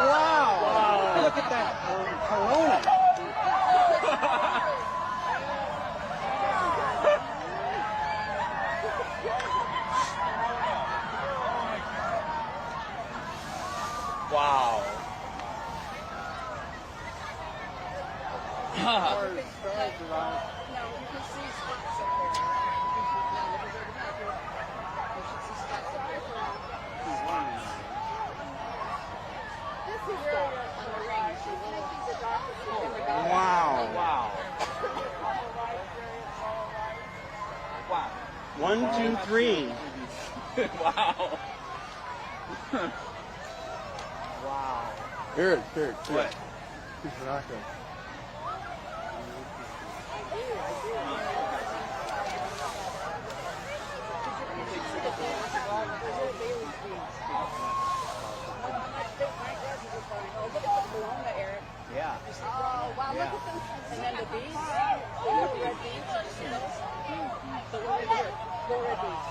Wow. Look at that Corona. Wow. No, you can see spots up there. You should see spots up there. This is the on the ring. Wow. Wow. Wow. 1, 2, 3. Wow. Wow. Here. What? He's rocking. Look at the Corona, Eric. Yeah. Oh, wow, look at them. And then the beads. The little red beads. Did you see those? The little red beads.